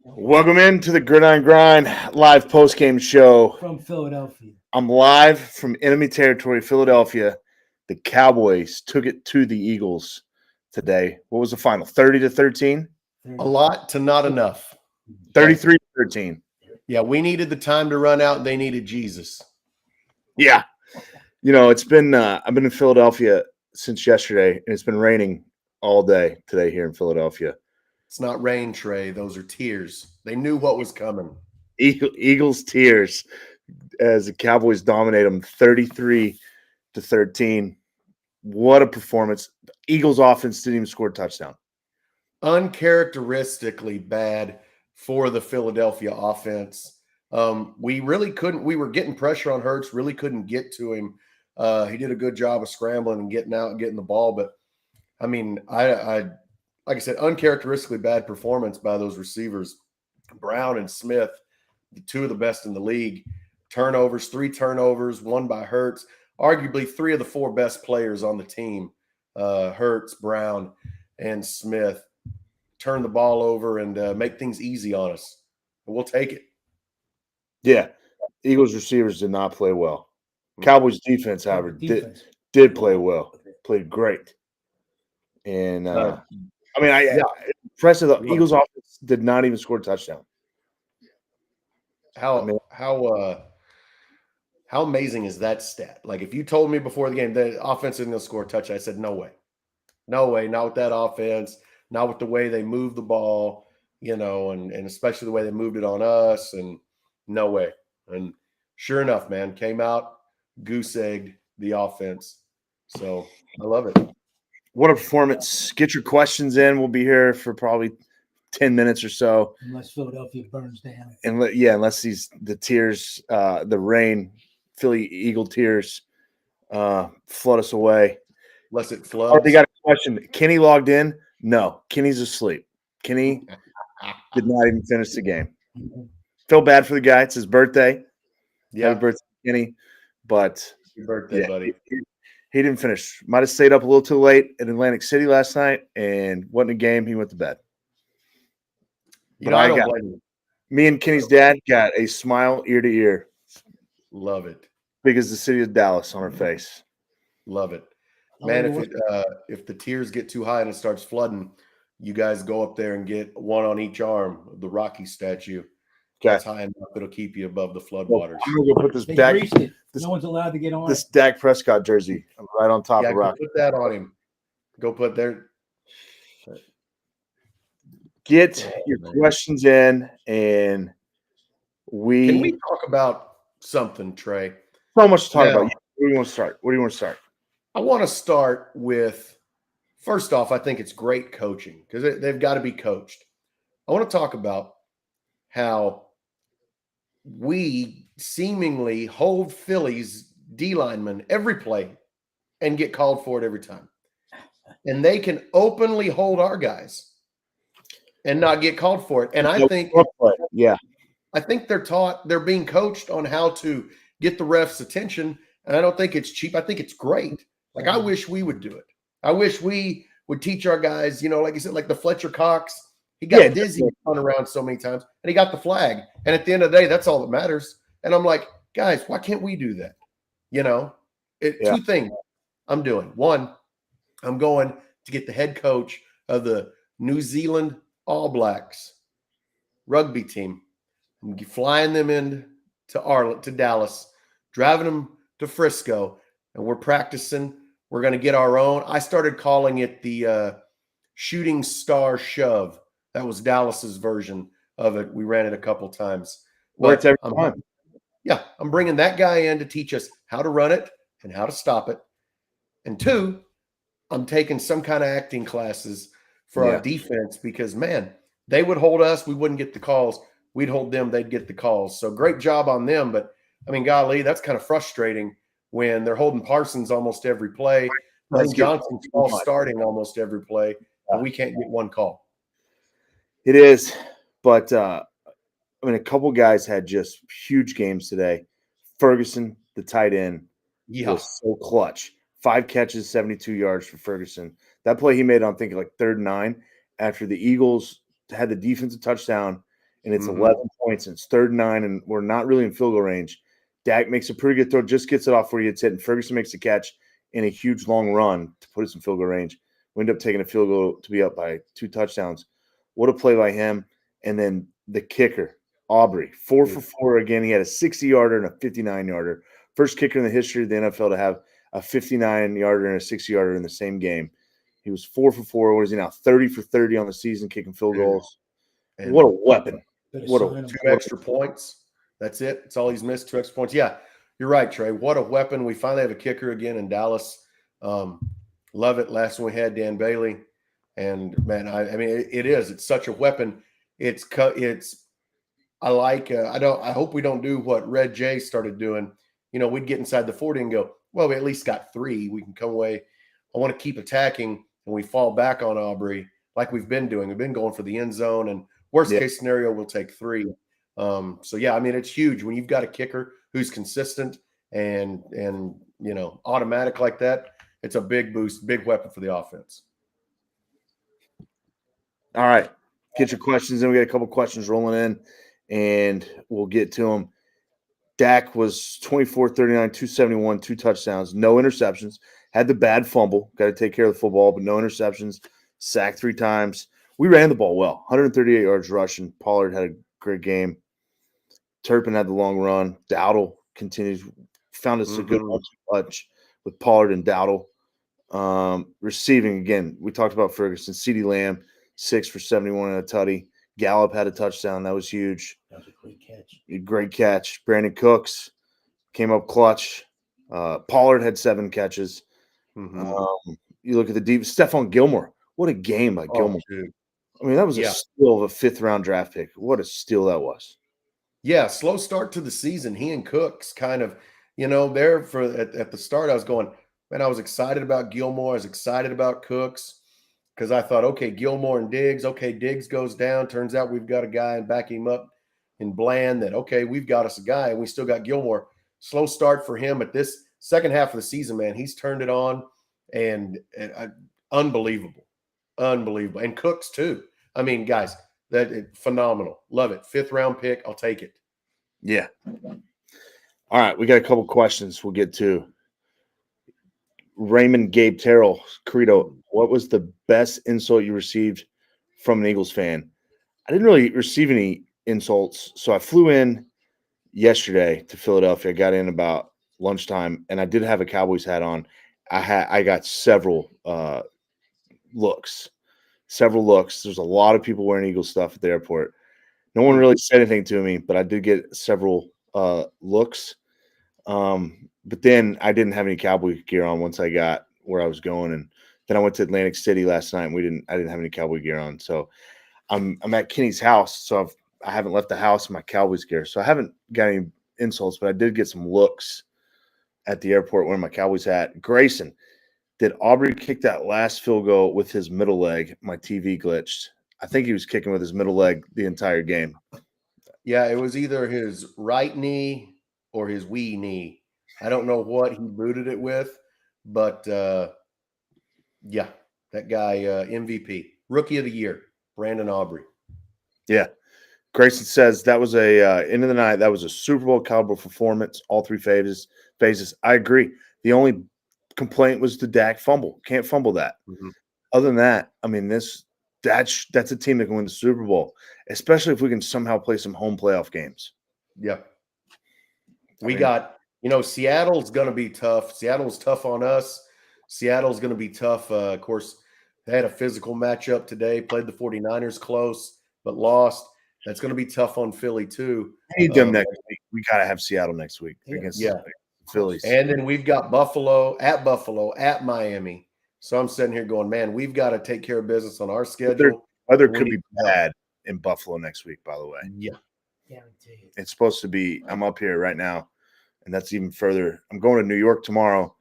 Welcome into the Gridiron Grind live post-game show. From Philadelphia. I'm live from enemy territory, Philadelphia. The Cowboys took it to the Eagles today. What was the final? 30-13? A lot to not enough. 33-13. Yeah, we needed the time to run out, and they needed Jesus. Yeah. You know, it's been I've been in Philadelphia since yesterday, and it's been raining all day today here in Philadelphia. It's not rain, Trey. Those are tears. They knew what was coming. Eagles tears as the Cowboys dominate them 33-13. What a performance. Eagles offense didn't even score a touchdown. Uncharacteristically bad for the Philadelphia offense. We really couldn't. We were getting pressure on Hurts, really couldn't get to him. He did a good job of scrambling and getting out and getting the ball. But, I mean, I like I said, uncharacteristically bad performance by those receivers. Brown and Smith, the two of the best in the league. Turnovers, 3 turnovers, 1 by Hurts. Arguably 3 of the 4 best players on the team, Hurts, Brown, and Smith, turn the ball over and make things easy on us. We'll take it. Yeah. Eagles receivers did not play well. Cowboys defense, however, did play well. Played great. And impressive. The Eagles offense did not even score a touchdown. How amazing is that stat? Like, if you told me before the game the offense isn't going to score a touchdown, I said, no way. No way. Not with that offense. Not with the way they moved the ball, you know, and especially the way they moved it on us. And no way. And sure enough, man, came out, goose-egged the offense. So I love it. What a performance. Get your questions in. We'll be here for probably 10 minutes or so. Unless Philadelphia burns down. Unless the tears, the rain, Philly Eagle tears flood us away. Unless it floods. They got a question. Kenny logged in? No. Kenny's asleep. Kenny did not even finish the game. Feel bad for the guy. It's his birthday. Yeah. Happy birthday, Kenny. But Happy birthday, buddy. He didn't finish. Might have stayed up a little too late in Atlantic City last night and wasn't a game. He went to bed. Me and Kenny's dad got a smile ear to ear. Love it. Big as the city of Dallas on our face. Love it. Man, if the tears get too high and it starts flooding, you guys go up there and get one on each arm of the Rocky statue. That's high enough it'll keep you above the floodwaters. I'm gonna go put this no one's allowed to get on this Dak Prescott jersey right on top of Rocky. Put that on him. Go put there. Get your questions in, and Can we talk about something, Trey? So much to talk about. Where do you want to start? I want to start with, first off, I think it's great coaching because they've got to be coached. I want to talk about how we seemingly hold Philly's D linemen every play and get called for it every time. And they can openly hold our guys and not get called for it. And I think they're being coached on how to get the refs' attention. And I don't think it's cheap. I think it's great. Like, I wish we would do it. I wish we would teach our guys, you know, like you said, like the Fletcher Cox. He got dizzy run around so many times, and he got the flag. And at the end of the day, that's all that matters. And I'm like, guys, why can't we do that? You know, 2 things I'm doing. 1, I'm going to get the head coach of the New Zealand All Blacks rugby team. I'm flying them in to Dallas, driving them to Frisco, and we're practicing. We're going to get our own. I started calling it the Shooting Star Shove. That was Dallas's version of it. We ran it a couple times. Worked every time. Yeah, I'm bringing that guy in to teach us how to run it and how to stop it. And 2, I'm taking some kind of acting classes for our defense because, man, they would hold us. We wouldn't get the calls. We'd hold them. They'd get the calls. So great job on them. But, I mean, golly, that's kind of frustrating when they're holding Parsons almost every play. Johnson's starting almost every play. And we can't get one call. It is, but a couple guys had just huge games today. Ferguson, the tight end, was so clutch. 5 catches, 72 yards for Ferguson. That play he made on, I think, like 3rd and 9 after the Eagles had the defensive touchdown, and it's Mhm. 11 points, and it's 3rd and 9, and we're not really in field goal range. Dak makes a pretty good throw, just gets it off where he hits it, and Ferguson makes the catch in a huge long run to put us in field goal range. We end up taking a field goal to be up by 2 touchdowns. What a play by him. And then the kicker, Aubrey, 4 for 4 again. He had a 60-yarder and a 59-yarder. First kicker in the history of the NFL to have a 59-yarder and a 60-yarder in the same game. He was 4 for 4. What is he now? 30 for 30 on the season, kicking field goals. And what a weapon. What a 2 extra points. That's it. That's all he's missed, 2 extra points. Yeah, you're right, Trey. What a weapon. We finally have a kicker again in Dallas. Love it. Last one we had, Dan Bailey. And, man, I mean, it is. It's such a weapon. I hope we don't do what Red J started doing. You know, we'd get inside the 40 and go, well, we at least got 3. We can come away. I want to keep attacking, and we fall back on Aubrey like we've been doing. We've been going for the end zone, and worst case scenario, we'll take 3. So, yeah, I mean, it's huge when you've got a kicker who's consistent and you know, automatic like that. It's a big boost, big weapon for the offense. All right. Get your questions in. We got a couple questions rolling in, and we'll get to them. Dak was 24, 39, 271, 2 touchdowns, no interceptions. Had the bad fumble. Got to take care of the football, but no interceptions. Sacked 3 times. We ran the ball well. 138 yards rushing. Pollard had a great game. Turpin had the long run. Dowdle continues. Found us a good punch with Pollard and Dowdle. Receiving, again, we talked about Ferguson. CeeDee Lamb, 6 for 71 and a tutty. Gallup had a touchdown. That was huge. That was a great catch. Great catch. Brandon Cooks came up clutch. Pollard had 7 catches. You look at the deep. Stephon Gilmore. What a game by Gilmore. I mean, that was a steal of a 5th-round draft pick. What a steal that was. Yeah, slow start to the season. He and Cooks kind of, you know, there at the start, I was going, man, I was excited about Gilmore. I was excited about Cooks because I thought, okay, Gilmore and Diggs. Okay, Diggs goes down. Turns out we've got a guy and back him up in Bland that, okay, we've got us a guy and we still got Gilmore. Slow start for him at this second half of the season, man. He's turned it on and unbelievable. Unbelievable. And Cooks too. I mean, guys, phenomenal. Love it. 5th-round pick. I'll take it. Yeah. All right. We got a couple questions we'll get to. Raymond Gabe Terrell, Creta, what was the best insult you received from an Eagles fan? I didn't really receive any insults. So I flew in yesterday to Philadelphia. I got in about lunchtime, and I did have a Cowboys hat on. I got several looks. There's a lot of people wearing Eagles stuff at the airport. No one really said anything to me, but I did get several looks. But then I didn't have any Cowboy gear on once I got where I was going, and then I went to Atlantic City last night, and I didn't have any Cowboy gear on. So I'm at Kenny's house, so I haven't left the house in my Cowboys gear. So I haven't got any insults, but I did get some looks at the airport wearing my Cowboys hat. Grayson, did Aubrey kick that last field goal with his middle leg? My TV glitched. I think he was kicking with his middle leg the entire game. Yeah, it was either his right knee or his wee knee. I don't know what he booted it with, but yeah, that guy, MVP, Rookie of the Year, Brandon Aubrey. Yeah. Grayson says that was end of the night. That was a Super Bowl caliber performance, all 3 phases. I agree. The only complaint was the Dak fumble. Can't fumble that. Other than that, I mean, that's a team that can win the Super Bowl, especially if we can somehow play some home playoff games. Yeah. We got, you know, Seattle's going to be tough. Seattle's tough on us. Seattle's going to be tough. Of course, they had a physical matchup today, played the 49ers close, but lost. That's going to be tough on Philly, too. I need them next week. We got to have Seattle next week against the Phillies. And then we've got Buffalo, at Miami. So I'm sitting here going, man, we've got to take care of business on our schedule. Weather could be bad in Buffalo next week, by the way. Yeah. Guaranteed. It's supposed to be – I'm up here right now, and that's even further. I'm going to New York tomorrow,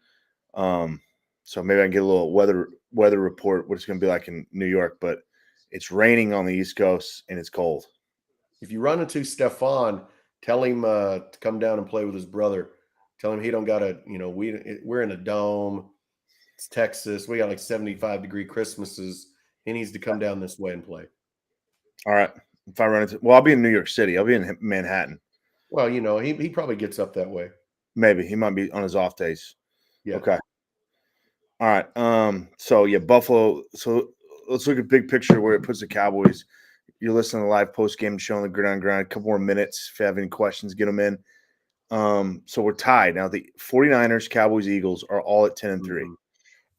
so maybe I can get a little weather report, what it's going to be like in New York. But it's raining on the East Coast, and it's cold. If you run into Stefan, tell him to come down and play with his brother. Tell him he don't got to, you know, we're in a dome. It's Texas. We got like 75-degree Christmases. He needs to come down this way and play. All right. If I run into, well, I'll be in New York City. I'll be in Manhattan. Well, he probably gets up that way. Maybe he might be on his off days. Yeah. Okay. All right. So yeah, Buffalo. So let's look at big picture where it puts the Cowboys. You're listening to the live post game show on the Gridiron Grind. A couple more minutes. If you have any questions, get them in. So we're tied now. The 49ers, Cowboys, Eagles are all at 10-3. Mhm.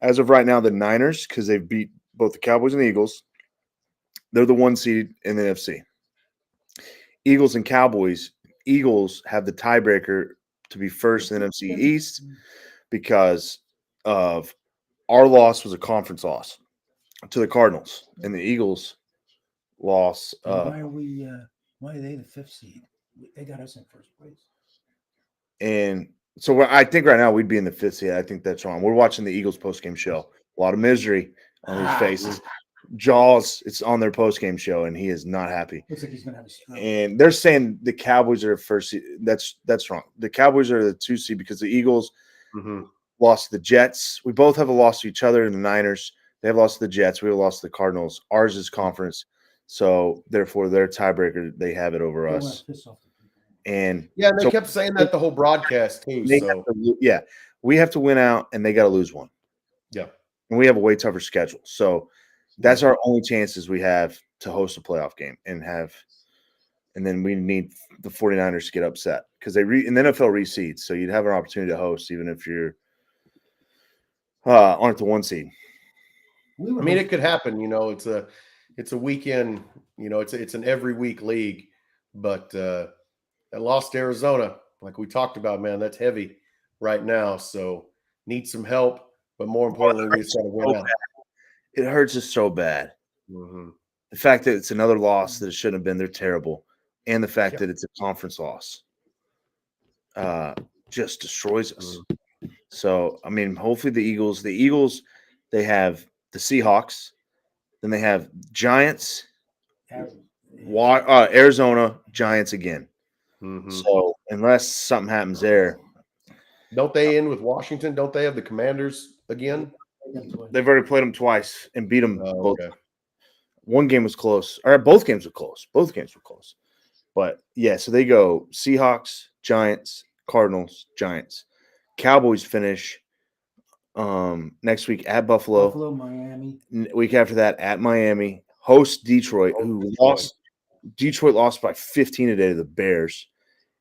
As of right now, the Niners, because they've beat both the Cowboys and the Eagles, they're the 1 seed in the NFC. Eagles and Cowboys. Eagles have the tiebreaker to be first in the NFC East because of our loss was a conference loss to the Cardinals, and the Eagles loss. And why are they the 5th seed? They got us in first place. And so I think right now we'd be in the 5th seed. I think that's wrong. We're watching the Eagles postgame show. A lot of misery on his faces. Jaws, it's on their postgame show, and he is not happy. Looks like he's gonna have a stroke. And they're saying the Cowboys are first seed. That's wrong. The Cowboys are the 2 seed because the Eagles lost to the Jets. We both have a loss to each other in the Niners. They have lost to the Jets. We have lost to the Cardinals. Ours is conference. So therefore, their tiebreaker, they have it over Don't us. wanna piss off the people. And Yeah, and they so kept saying that the whole broadcast too. they So have to, yeah, we have to win out, and they got to lose one. yeah, And we have a way tougher schedule. So that's our only chances we have to host a playoff game and then we need the 49ers to get upset because in the NFL reseeds. So you'd have an opportunity to host even if you're aren't the 1 seed. I mean, it could happen. It's a weekend. It's an every week league, but I lost Arizona, like we talked about. Man, that's heavy right now. So need some help, but more importantly, we just got to win out. It hurts us so bad. Mm-hmm. The fact that it's another loss that it shouldn't have been, they're terrible. And the fact that it's a conference loss just destroys us. Mm-hmm. So, I mean, hopefully the Eagles, they have the Seahawks, then they have Giants, Arizona, Giants again. Mm-hmm. So, unless something happens there. Don't they end with Washington? Don't they have the Commanders again? They've already played them twice and beat them both. Okay. One game was close. All right, both games were close. But yeah, so they go Seahawks, Giants, Cardinals, Giants. Cowboys finish next week at Buffalo, Miami. Week after that at Miami. Host Detroit, who lost. Detroit lost by 15 today to the Bears.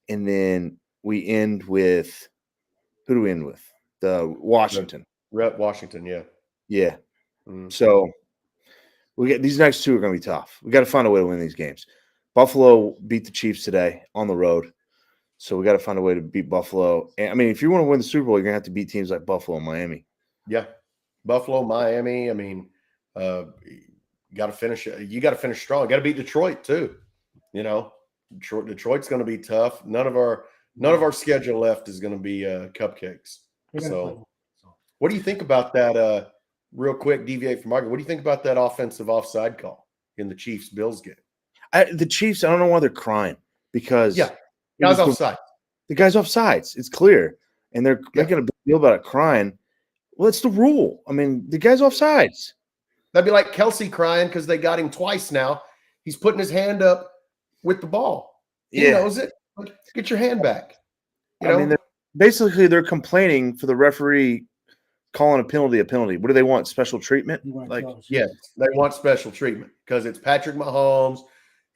And then we end with who do we end with? The Washington. Washington, yeah. Yeah. Mm-hmm. So we get these next 2 are going to be tough. We got to find a way to win these games. Buffalo beat the Chiefs today on the road. So we got to find a way to beat Buffalo. And I mean, if you want to win the Super Bowl, you're going to have to beat teams like Buffalo and Miami. Yeah. Buffalo, Miami. I mean, you got to finish strong. Got to beat Detroit too. Detroit's going to be tough. None of our schedule left is going to be cupcakes. So what do you think about that? Real quick, deviate from argument. What do you think about that offensive offside call in the Chiefs-Bills game? The Chiefs, I don't know why they're crying because guys offside. The guy's offsides. It's clear. And they're making a big deal about it crying. Well, it's the rule. I mean, the guy's offsides. That'd be like Kelsey crying because they got him twice now. He's putting his hand up with the ball. He knows it. Like, get your hand back. I mean, they're complaining for the referee calling a penalty. What do they want? Special treatment? Yes, they want special treatment because it's Patrick Mahomes.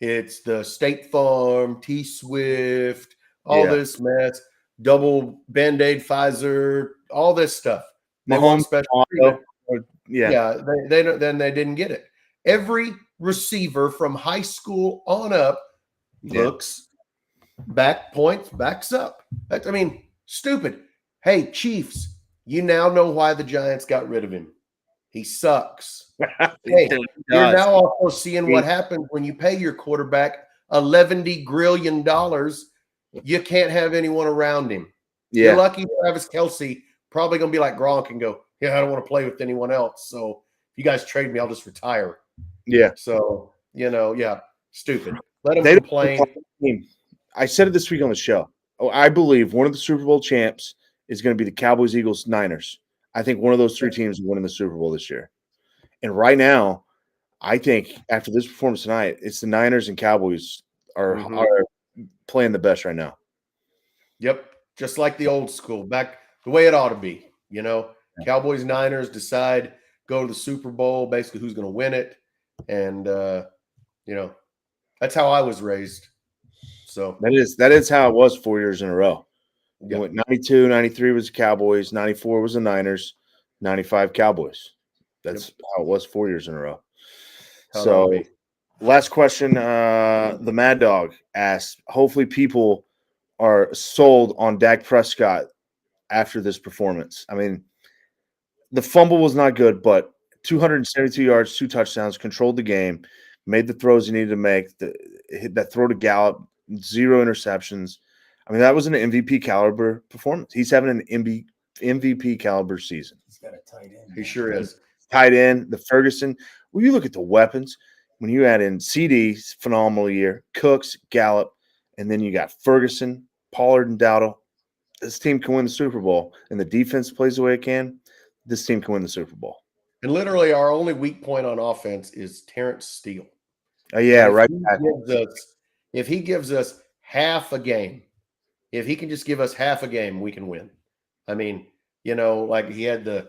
It's the State Farm, T-Swift, all this mess, double Band-Aid, Pfizer, all this stuff. They want special treatment. Then they didn't get it. Every receiver from high school on up looks backs up. I mean, stupid. Hey, Chiefs, you now know why the Giants got rid of him. He sucks. Hey, you're now also seeing what happens when you pay your quarterback $11 grillion. You can't have anyone around him. Yeah. You're lucky Travis Kelce probably going to be like Gronk and go, I don't want to play with anyone else. So if you guys trade me, I'll just retire. Yeah. So, stupid. Let them complain. I said it this week on the show. I believe one of the Super Bowl champs is going to be the Cowboys, Eagles, Niners. I think one of those 3 teams is winning the Super Bowl this year. And right now, I think after this performance tonight, it's the Niners and Cowboys are Mhm. are playing the best right now. Yep. Just like the old school, back the way it ought to be. Cowboys, Niners decide, go to the Super Bowl, basically who's going to win it. And, that's how I was raised. So, That is how it was 4 years in a row. It yeah. went 92, 93 was the Cowboys, 94 was the Niners, 95 Cowboys. That's how it was 4 years in a row. How it ought to So, be. last question. The Mad Dog asked, hopefully people are sold on Dak Prescott after this performance. I mean, the fumble was not good, but 272 yards, 2 touchdowns, controlled the game, made the throws he needed to make, hit that throw to Gallup, 0 interceptions. I mean, that was an MVP caliber performance. He's having an MVP caliber season. He's got a tight end. He sure is. Tight end, the Ferguson. When you look at the weapons, when you add in CD's phenomenal year, Cooks, Gallup, and then you got Ferguson, Pollard, and Dowdle. This team can win the Super Bowl, and the defense plays the way it can. This team can win the Super Bowl. And literally, our only weak point on offense is Terrence Steele. Oh yeah, If right. if he gives us half a game, if he can just give us half a game, we can win. I mean, like he had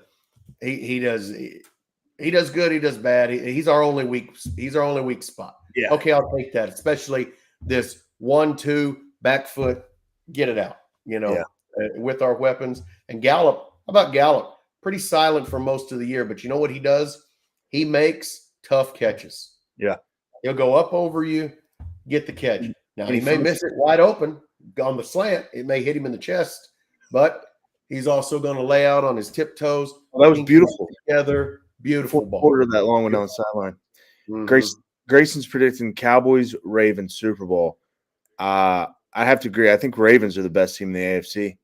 he does good, he does bad. He's our only weak spot. Yeah. Okay, I'll take that, especially this 1-2 back foot, get it out, with our weapons. And Gallup, how about Gallup? Pretty silent for most of the year, but you know what he does? He makes tough catches. Yeah. He'll go up over you, get the catch. Now, And he may miss it wide open on the slant. It may hit him in the chest, but he's also going to lay out on his tiptoes. Well, that was beautiful. Together, beautiful ball. Quarter of that long one down the sideline. Mhm. Grayson's predicting Cowboys, Ravens, Super Bowl. I have to agree. I think Ravens are the best team in the AFC.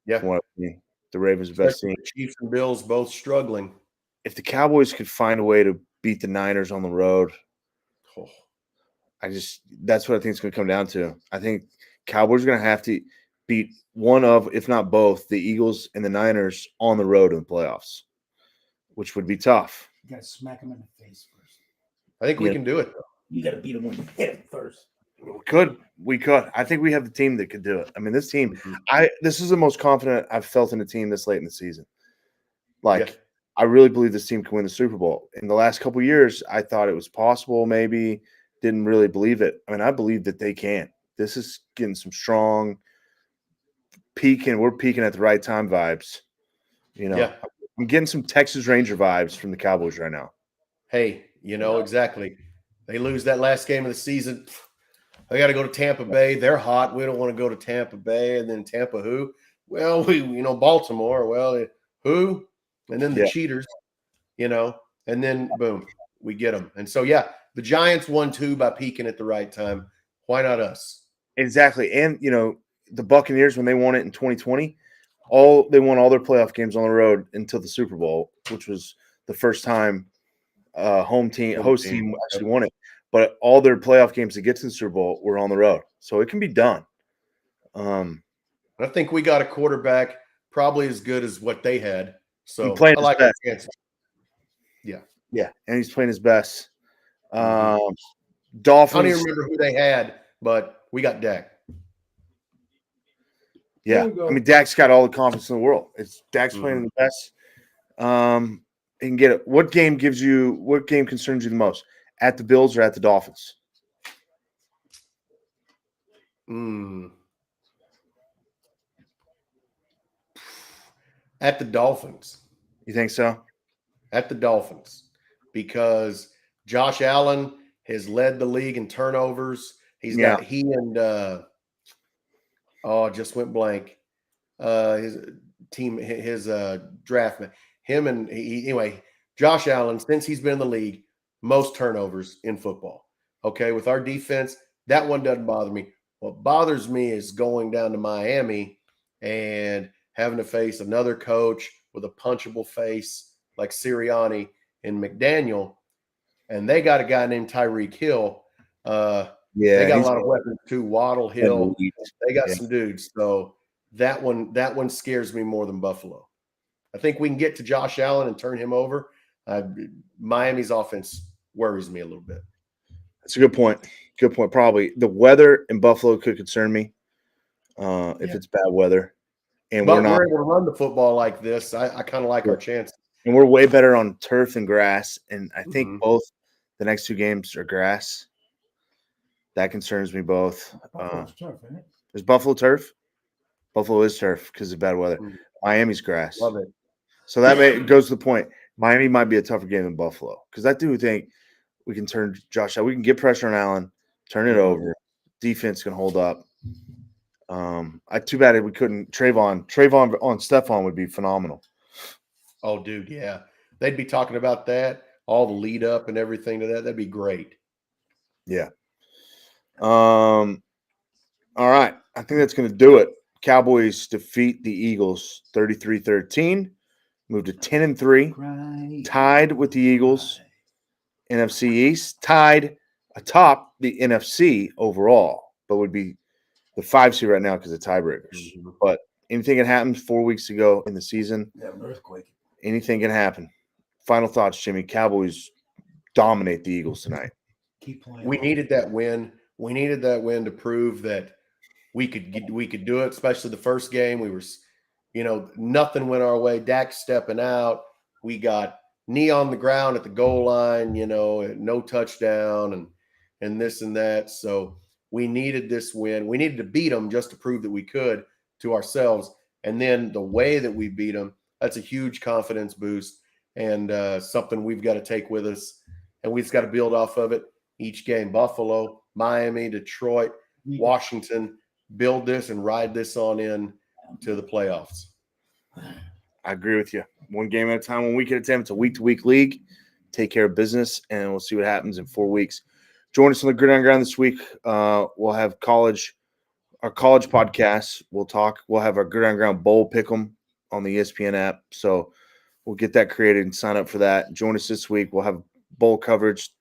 Yeah. From what I've seen. The Ravens are the best team. The Chiefs and Bills both struggling. If the Cowboys could find a way to beat the Niners on the road, that's what I think it's going to come down to. I think Cowboys are going to have to beat one of, if not both, the Eagles and the Niners on the road in the playoffs, which would be tough. You got to smack him in the face first. I think we can do it, though. You got to beat him when you hit him first. We could. I think we have the team that could do it. I mean, this team, this is the most confident I've felt in a team this late in the season. I really believe this team can win the Super Bowl. In the last couple of years, I thought it was possible, maybe didn't really believe it. I mean, I believe that they can. This is getting some strong peaking. We're peaking at the right time vibes. I'm getting some Texas Ranger vibes from the Cowboys right now. Hey, exactly. They lose that last game of the season. They got to go to Tampa Bay. They're hot. We don't want to go to Tampa Bay. And then Tampa who? Well, Baltimore. Well, who? And then the cheaters, and then boom, we get them. And so, the Giants won 2 by peaking at the right time. Why not us? Exactly. And, the Buccaneers, when they won it in 2020, they won all their playoff games on the road until the Super Bowl, which was the first time host team actually won it. But all their playoff games to get to the Super Bowl were on the road. So it can be done. I think we got a quarterback probably as good as what they had. So I like that. Yeah, and he's playing his best. Dolphins. I don't even remember who they had, but we got Dak. Yeah, I mean, Dak's got all the confidence in the world. Dak's playing the best. He can get it. What game concerns you the most? At the Bills or at the Dolphins? At the Dolphins. You think so? At the Dolphins. Because Josh Allen has led the league in turnovers. He's got just went blank. His team, his draft, anyway, Josh Allen, since he's been in the league, most turnovers in football. Okay, with our defense, that one doesn't bother me. What bothers me is going down to Miami and having to face another coach with a punchable face like Sirianni and McDaniel, and they got a guy named Tyreek Hill. They got a lot of weapons too. Waddle, Hill, they got some dudes. So that one scares me more than Buffalo. I think we can get to Josh Allen and turn him over. Miami's offense worries me a little bit. That's a good point. Good point. Probably the weather in Buffalo could concern me if it's bad weather, and But we're not. we're able to run the football like this. I kind of like our chances. And we're way better on turf and grass. And I think Mhm. both the next 2 games are grass. That concerns me both. Buffalo's turf, isn't it? Is Buffalo turf? Buffalo is turf because of bad weather. Mhm. Miami's grass. Love it. So that goes to the point. Miami might be a tougher game than Buffalo because I do think we can turn Josh out. We can get pressure on Allen, turn it over. Defense can hold up. Too bad we couldn't. Trayvon on Stephon would be phenomenal. Oh, dude, yeah. They'd be talking about that, all the lead up and everything to that. That'd be great. Yeah. All right. I think that's going to do it. Cowboys defeat the Eagles 33-13, moved to 10-3, Right. tied with the Eagles, NFC East, tied atop the NFC overall, but would be the 5 seed right now because of tiebreakers. Mhm. But anything can happen 4 weeks ago in the season. Yeah, an earthquake. Anything can happen. Final thoughts, Jimmy. Cowboys dominate the Eagles tonight. Keep playing. We needed that win. We needed that win to prove that we could do it, especially the first game. We were, nothing went our way. Dak stepping out. We got knee on the ground at the goal line, no touchdown and this and that. So we needed this win. We needed to beat them just to prove that we could to ourselves. And then the way that we beat them, that's a huge confidence boost and something we've got to take with us. And we've got to build off of it each game. Buffalo, Miami, Detroit, Washington, build this and ride this on in to the playoffs. I agree with you. One game at a time, 1 week at a time. It's a week-to-week league. Take care of business, and we'll see what happens in 4 weeks. Join us on the Gridiron Ground this week. We'll have our college podcasts. We'll have our Gridiron Ground Bowl pick'em on the ESPN app. So we'll get that created and sign up for that. Join us this week. We'll have bowl coverage.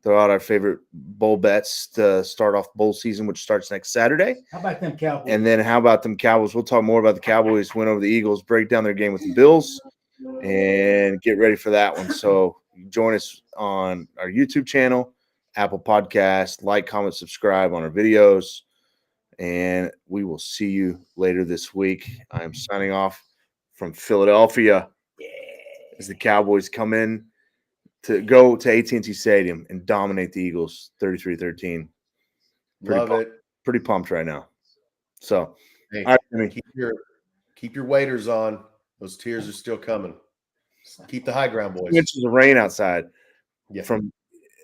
Throw out our favorite bowl bets to start off bowl season, which starts next Saturday. How about them Cowboys? And then how about them Cowboys? We'll talk more about the Cowboys win over the Eagles, break down their game with the Bills, and get ready for that one. So join us on our YouTube channel, Apple Podcast, like, comment, subscribe on our videos, and we will see you later this week. I'm signing off from Philadelphia as the Cowboys come in to go to AT&T Stadium and dominate the Eagles 33-13. Love it. Pretty pumped right now. So, hey, all right, Jimmy. Keep your waders on. Those tears are still coming. Keep the high ground, boys. 2 inches of rain outside. Yeah. From,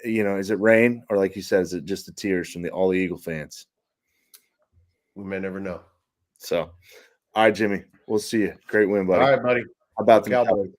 is it rain or like you said, is it just the tears from all the Eagle fans? We may never know. So, all right, Jimmy. We'll see you. Great win, buddy. All right, buddy. How about Go the Cowboys?